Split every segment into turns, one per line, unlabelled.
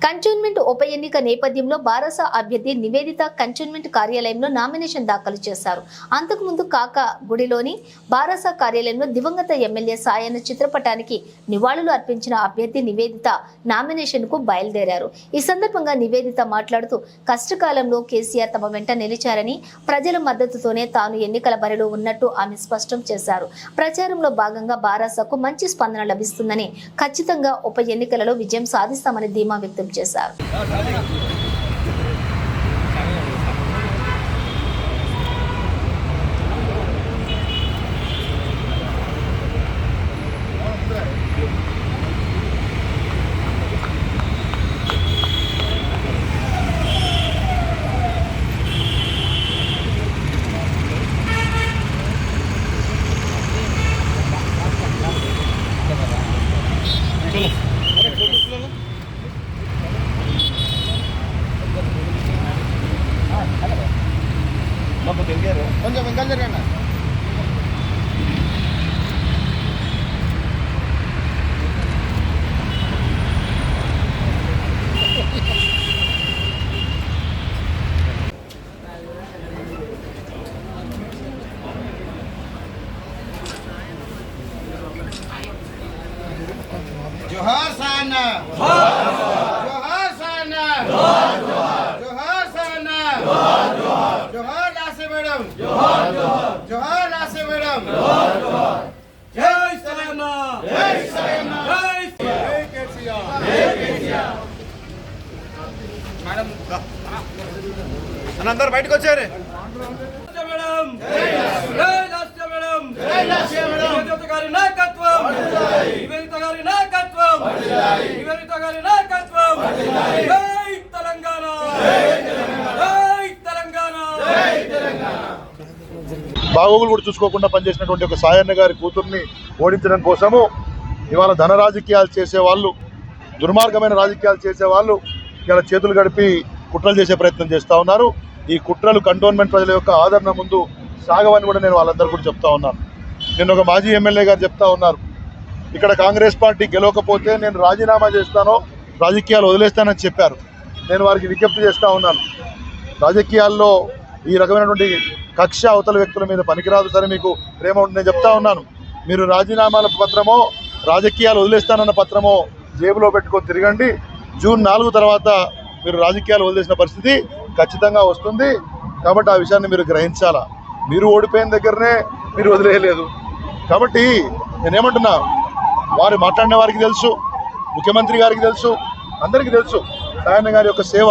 Cantonment ఉప ఎన్నిక నేపథ్యంలో బారాస అభ్యర్థి నివేదిత కంటోన్మెంట్ కార్యాలయంలో నామినేషన్ దాఖలు చేశారు. అంతకుముందు గుడిలోని బారాస కార్యాలయంలో దివంగత ఎమ్మెల్యే సాయన్న చిత్రపటానికి నివాళులు అర్పించిన అభ్యర్థి నివేదిత నామినేషన్ కు బయలుదేరారు. ఈ సందర్భంగా నివేదిత మాట్లాడుతూ కష్టకాలంలో కేసీఆర్ తమ వెంట నిలిచారని, ప్రజల మద్దతుతోనే తాను ఎన్నికల బరిలో ఉన్నట్టు ఆమె స్పష్టం చేశారు. ప్రచారంలో భాగంగా బారాసకు మంచి స్పందన లభిస్తుందని, ఖచ్చితంగా ఉప ఎన్నికలలో విజయం సాధిస్తామని ధీమా వ్యక్తం చేశారు.
కొంచెం వెంకల్ జరగండి. జోహార్ సాయన్న, జోహార్ సాయన్న, జోహార్ సాయన్న, జోహార్ లాసే మేడం, జోహార్ లాసే మేడం. జై సాయన్న, జై సాయన్న, జై కేసీఆర్, జై కేసీఆర్. మేడం అందరూ బయటకు వచ్చారు. మేడం జై లాసే మేడం, జై లాసే మేడం. నివేదిత గారి నాయకత్వం, నివేదిత గారి నాయకత్వం, నివేదిత గారి నాయకత్వం. జై తెలంగాణ, జై తెలంగాణ, జై తెలంగాణ.
బాగోగులు కూడా చూసుకోకుండా పనిచేసినటువంటి ఒక సాయన్న గారి కూతుర్ని ఓడించడం కోసము ఇవాళ ధన రాజకీయాలు చేసేవాళ్ళు, దుర్మార్గమైన రాజకీయాలు చేసేవాళ్ళు ఇలా చేతులు గడిపి కుట్రలు చేసే ప్రయత్నం చేస్తూ ఉన్నారు. ఈ కుట్రలు కంటోన్మెంట్ ప్రజల యొక్క ఆదరణ ముందు సాగవని కూడా నేను వాళ్ళందరూ కూడా చెప్తా ఉన్నాను. నేను ఒక మాజీ ఎమ్మెల్యే గారు చెప్తా ఉన్నారు, ఇక్కడ కాంగ్రెస్ పార్టీ గెలవకపోతే నేను రాజీనామా చేస్తానో రాజకీయాలు వదిలేస్తానని చెప్పారు. నేను వారికి విజ్ఞప్తి చేస్తూ ఉన్నాను, రాజకీయాల్లో ఈ రకమైనటువంటి కక్ష అవతల వ్యక్తుల మీద పనికిరాదు. సరే, మీకు ప్రేమ ఉంటుంది, నేను చెప్తా ఉన్నాను, మీరు రాజీనామాల పత్రమో రాజకీయాలు వదిలేస్తానన్న పత్రమో జేబులో పెట్టుకొని తిరగండి. జూన్ 4 తర్వాత మీరు రాజకీయాలు వదిలేసిన పరిస్థితి ఖచ్చితంగా వస్తుంది. కాబట్టి ఆ విషయాన్ని మీరు గ్రహించాలా. మీరు ఓడిపోయిన దగ్గరనే మీరు వదిలేయలేదు. కాబట్టి నేనేమంటున్నా, వారు మాట్లాడిన వారికి తెలుసు, ముఖ్యమంత్రి గారికి తెలుసు, అందరికీ తెలుసు సాయన్న గారి యొక్క సేవ.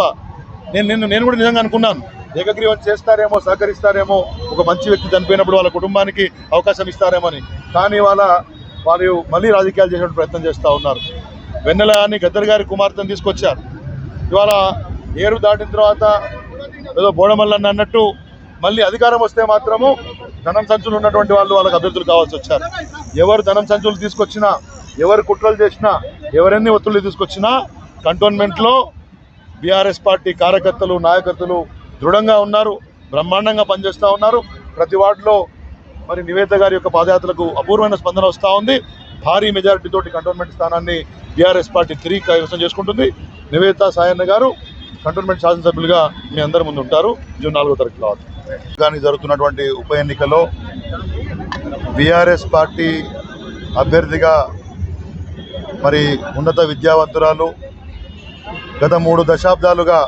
నేను కూడా నిజంగా అనుకున్నాను, ఏకగ్రీవం చేస్తారేమో, సహకరిస్తారేమో, ఒక మంచి వ్యక్తి చనిపోయినప్పుడు వాళ్ళ కుటుంబానికి అవకాశం ఇస్తారేమో అని. కానీ వారు మళ్ళీ రాజకీయాలు చేసే ప్రయత్నం చేస్తూ ఉన్నారు. వెన్నెల అని గద్దర్ గారి కుమార్తెను తీసుకొచ్చారు. ఇవాళ ఏరు దాటిన తర్వాత ఏదో బోడమల్లన్న అన్నట్టు మళ్ళీ అధికారం వస్తే మాత్రము ధనం సంచులు ఉన్నటువంటి వాళ్ళు వాళ్ళకి అభ్యర్థులు కావాల్సి వచ్చారు. ఎవరు ధనం సంచులు తీసుకొచ్చినా, ఎవరు కుట్రలు చేసినా, ఎవరెన్ని ఒత్తిళ్లు తీసుకొచ్చినా కంటోన్మెంట్లో బీఆర్ఎస్ పార్టీ కార్యకర్తలు, నాయకత్తులు దృఢంగా ఉన్నారు, బ్రహ్మాండంగా పనిచేస్తూ ఉన్నారు. ప్రతి వార్డులో మరి నివేదిత గారి యొక్క పాదయాత్రకు అపూర్వమైన స్పందన వస్తూ ఉంది. భారీ మెజారిటీతోటి కంటోన్మెంట్ స్థానాన్ని బీఆర్ఎస్ పార్టీ తిరిగి కైవసం చేసుకుంటుంది. నివేదిత సాయన్న గారు కంటోన్మెంట్ శాసనసభ్యులుగా మీ అందరి ముందు ఉంటారు జూన్ 4వ తారీఖు కానీ జరుగుతున్నటువంటి ఉప ఎన్నికలో బీఆర్ఎస్ పార్టీ అభ్యర్థిగా మరి ఉన్నత విద్యావంతురాలు, గత 3 దశాబ్దాలుగా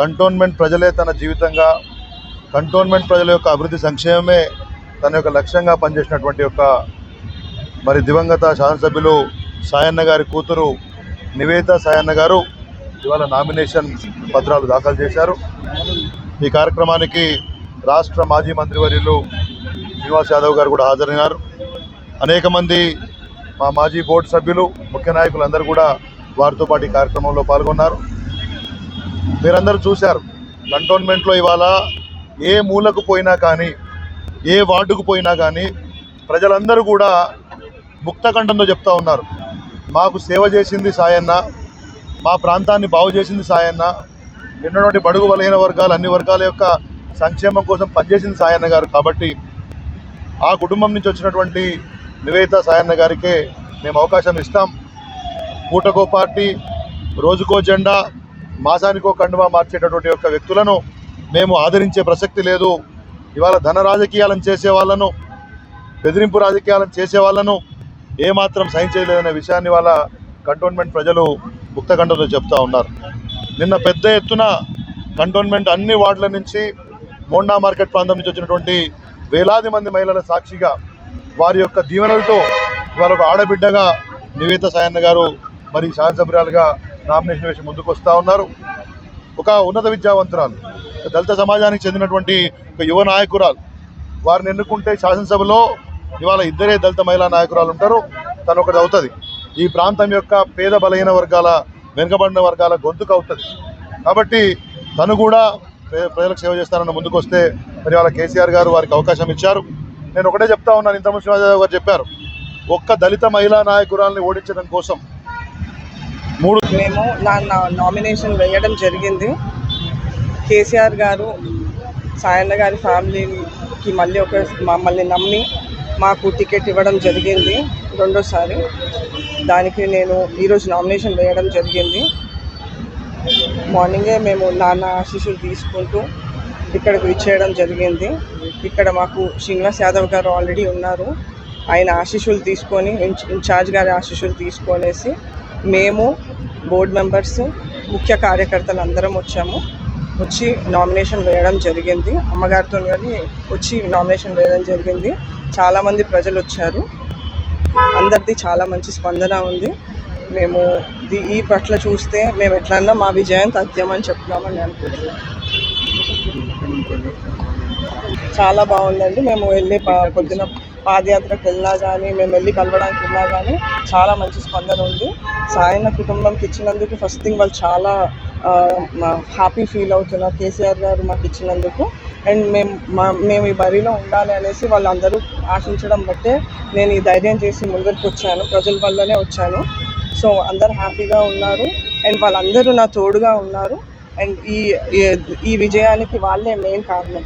కంటోన్మెంట్ ప్రజలే తన జీవితంగా, కంటోన్మెంట్ ప్రజల యొక్క అభివృద్ధి సంక్షేమమే తన యొక్క లక్ష్యంగా పనిచేసినటువంటి యొక్క మరి దివంగత శాసనసభ్యులు సాయన్న గారి కూతురు నివేదిత సాయన్న గారు ఇవాళ నామినేషన్ పత్రాలు దాఖలు చేశారు. ఈ కార్యక్రమానికి రాష్ట్ర మాజీ మంత్రివర్యులు శ్రీనివాస్ యాదవ్ గారు కూడా హాజరైనారు. అనేక మంది మా మాజీ బోర్డు సభ్యులు, ముఖ్య నాయకులందరూ కూడా వారితో పాటు ఈ కార్యక్రమంలో పాల్గొన్నారు. మీరందరూ చూశారు, కంటోన్మెంట్లో ఇవాళ ఏ మూలకు పోయినా కానీ, ఏ వార్డుకు పోయినా కానీ ప్రజలందరూ కూడా ముక్తకంఠంతో చెప్తా ఉన్నారు, మాకు సేవ చేసింది సాయన్న, మా ప్రాంతాన్ని బాగు చేసింది సాయన్న, ఎన్నోటి బడుగు బలహీన వర్గాలు, అన్ని వర్గాల యొక్క సంక్షేమం కోసం పనిచేసింది సాయన్న గారు. కాబట్టి ఆ కుటుంబం నుంచి వచ్చినటువంటి నివేదిత సాయన్న గారికే మేము అవకాశం ఇస్తాం. పూటకో పార్టీ, రోజుకో జెండా మాసానికో కండువా మార్చేటటువంటి యొక్క వ్యక్తులను మేము ఆదరించే ప్రసక్తి లేదు. ఇవాళ ధన రాజకీయాలను చేసే వాళ్ళను, బెదిరింపు రాజకీయాలను చేసే వాళ్ళను ఏమాత్రం సహించలేదనే విషయాన్ని వాళ్ళ కంటోన్మెంట్ ప్రజలు ముక్తకంఠంతో చెప్తా ఉన్నారు. నిన్న పెద్ద ఎత్తున కంటోన్మెంట్ అన్ని వార్డుల నుంచి, మోండా మార్కెట్ ప్రాంతం నుంచి వచ్చినటువంటి వేలాది మంది మహిళల సాక్షిగా వారి యొక్క దీవెనలతో ఇవాళ ఒక ఆడబిడ్డగా నివేదిత సాయన్న గారు మరి శాసనసభ్యురాలుగా నామినేషన్ వేసి ముందుకు వస్తూ ఉన్నారు. ఒక ఉన్నత విద్యావంతురాలు, దళిత సమాజానికి చెందినటువంటి ఒక యువ నాయకురాలు. వారిని ఎన్నుకుంటే శాసనసభలో ఇవాళ ఇద్దరే దళిత మహిళా నాయకురాలు ఉంటారు, తను ఒకటి అవుతుంది. ఈ ప్రాంతం యొక్క పేద బలహీన వర్గాల, వెనుకబడిన వర్గాల గొంతుకు అవుతుంది. కాబట్టి తను కూడా ప్రజలకు సేవ చేస్తానన్న ముందుకు వస్తే మరి వాళ్ళ కేసీఆర్ గారు వారికి అవకాశం ఇచ్చారు. నేను ఒకటే చెప్తా ఉన్నాను, ఇంతకుముందు శ్రీనివాసరావు గారు చెప్పారు, ఒక్క దళిత మహిళా నాయకురాల్ని ఓడించడం కోసం
మేము నా నామినేషన్ వేయడం జరిగింది. కేసీఆర్ గారు సాయన్న గారి ఫ్యామిలీకి మమ్మల్ని నమ్మి మాకు టికెట్ ఇవ్వడం జరిగింది రెండోసారి. దానికి నేను ఈరోజు నామినేషన్ వేయడం జరిగింది. మార్నింగే మేము నాన్న ఆశీస్సులు తీసుకుంటూ ఇక్కడికి విచ్చేయడం జరిగింది. ఇక్కడ మాకు శ్రీనివాస్ యాదవ్ గారు ఆల్రెడీ ఉన్నారు. ఆయన ఆశీస్సులు తీసుకొని, ఇన్ఛార్జ్ గారి ఆశీస్సులు తీసుకొనేసి మేము బోర్డు మెంబర్స్, ముఖ్య కార్యకర్తలు అందరం వచ్చి నామినేషన్ వేయడం జరిగింది. అమ్మగారితో కానీ వచ్చి నామినేషన్ వేయడం జరిగింది. చాలామంది ప్రజలు వచ్చారు. అందరిది చాలా మంచి స్పందన ఉంది. మేము ఈ పట్ల చూస్తే మేము ఎట్లన్నా మా విజయం తథ్యమని చెప్తున్నామని అనుకుంటున్నాం. చాలా బాగుందండి. మేము వెళ్ళి పొద్దున పాదయాత్రకు వెళ్ళినా కానీ, మేము వెళ్ళి కలవడానికి వెళ్ళినా కానీ చాలా మంచి స్పందన ఉంది. సాయన్న కుటుంబంకి ఇచ్చినందుకు ఫస్ట్ థింగ్ వాళ్ళు చాలా హ్యాపీ ఫీల్ అవుతున్నారు కేసీఆర్ గారు మాకు ఇచ్చినందుకు. అండ్ మేము ఈ బరిలో ఉండాలి అనేసి వాళ్ళందరూ ఆశించడం బట్టే నేను ఈ ధైర్యం చేసి ముందరికి వచ్చాను. ప్రజల వల్లనే వచ్చాను. సో అందరు హ్యాపీగా ఉన్నారు అండ్ వాళ్ళందరూ నా తోడుగా ఉన్నారు. అండ్ ఈ విజయానికి వాళ్ళే మెయిన్ కారణం.